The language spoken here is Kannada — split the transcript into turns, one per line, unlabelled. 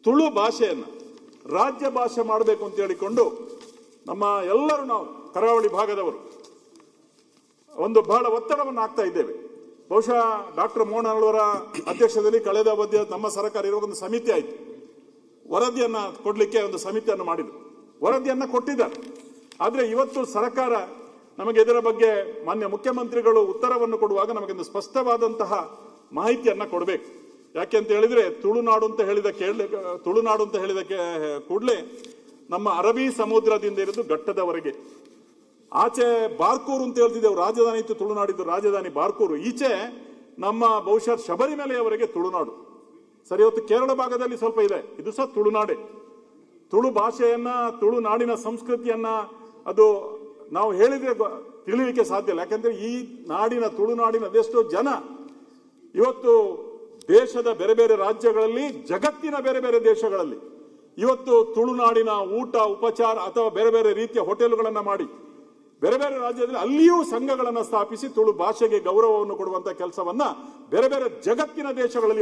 ತುಳು ಭಾಷೆಯನ್ನು ರಾಜ್ಯ ಭಾಷೆ ಮಾಡಬೇಕು ಅಂತ ಹೇಳಿಕೊಂಡು ನಮ್ಮ ಎಲ್ಲರೂ ನಾವು ಕರಾವಳಿ ಭಾಗದವರು ಒಂದು ಬಹಳ ಒತ್ತಡವನ್ನು ಹಾಕ್ತಾ ಇದ್ದೇವೆ. ಬಹುಶಃ ಡಾಕ್ಟರ್ ಮೋಹನ್ ಅವರ ಅಧ್ಯಕ್ಷತೆಯಲ್ಲಿ ಕಳೆದ ಅವಧಿಯ ನಮ್ಮ ಸರ್ಕಾರ ಇರುವ ಒಂದು ಸಮಿತಿ ಆಯಿತು. ವರದಿಯನ್ನ ಕೊಡ್ಲಿಕ್ಕೆ ಒಂದು ಸಮಿತಿಯನ್ನು ಮಾಡಿದ್ರು, ವರದಿಯನ್ನ ಕೊಟ್ಟಿದ್ದಾರೆ. ಆದರೆ ಇವತ್ತು ಸರ್ಕಾರ ನಮಗೆ ಇದರ ಬಗ್ಗೆ ಮಾನ್ಯ ಮುಖ್ಯಮಂತ್ರಿಗಳು ಉತ್ತರವನ್ನು ಕೊಡುವಾಗ ನಮಗೊಂದು ಸ್ಪಷ್ಟವಾದಂತಹ ಮಾಹಿತಿಯನ್ನ ಕೊಡಬೇಕು. ಯಾಕೆ ಅಂತ ಹೇಳಿದ್ರೆ ತುಳುನಾಡು ಅಂತ ಹೇಳಿದ ಕೂಡಲೇ ನಮ್ಮ ಅರಬ್ಬಿ ಸಮುದ್ರದಿಂದ ಹಿಡಿದು ಘಟ್ಟದವರೆಗೆ ಆಚೆ ಬಾರ್ಕೂರು ಅಂತ ಹೇಳ್ತಿದ್ದೆವು, ರಾಜಧಾನಿ ಇತ್ತು ತುಳುನಾಡಿದ್ದು, ರಾಜಧಾನಿ ಬಾರ್ಕೂರು. ಈಚೆ ನಮ್ಮ ಬಹುಶಃ ಶಬರಿಮಲೆಯವರೆಗೆ ತುಳುನಾಡು. ಸರಿ, ಇವತ್ತು ಕೇರಳ ಭಾಗದಲ್ಲಿ ಸ್ವಲ್ಪ ಇದೆ, ಇದು ಸಹ ತುಳುನಾಡೆ. ತುಳು ಭಾಷೆಯನ್ನ, ತುಳುನಾಡಿನ ಸಂಸ್ಕೃತಿಯನ್ನ ಅದು ನಾವು ಹೇಳಿದ್ರೆ ತಿಳಿಲಿಕ್ಕೆ ಸಾಧ್ಯ ಇಲ್ಲ. ಯಾಕಂದ್ರೆ ಈ ನಾಡಿನ, ತುಳುನಾಡಿನ ಅದೆಷ್ಟೋ ಜನ ಇವತ್ತು ದೇಶದ ಬೇರೆ ಬೇರೆ ರಾಜ್ಯಗಳಲ್ಲಿ, ಜಗತ್ತಿನ ಬೇರೆ ಬೇರೆ ದೇಶಗಳಲ್ಲಿ ಇವತ್ತು ತುಳುನಾಡಿನ ಊಟ ಉಪಚಾರ ಅಥವಾ ಬೇರೆ ಬೇರೆ ರೀತಿಯ ಹೋಟೆಲ್ಗಳನ್ನ ಮಾಡಿ ಬೇರೆ ಬೇರೆ ರಾಜ್ಯದಲ್ಲಿ ಅಲ್ಲಿಯೂ ಸಂಘಗಳನ್ನು ಸ್ಥಾಪಿಸಿ ತುಳು ಭಾಷೆಗೆ ಗೌರವವನ್ನು ಕೊಡುವಂತಹ ಕೆಲಸವನ್ನ ಬೇರೆ ಬೇರೆ ಜಗತ್ತಿನ ದೇಶಗಳಲ್ಲಿ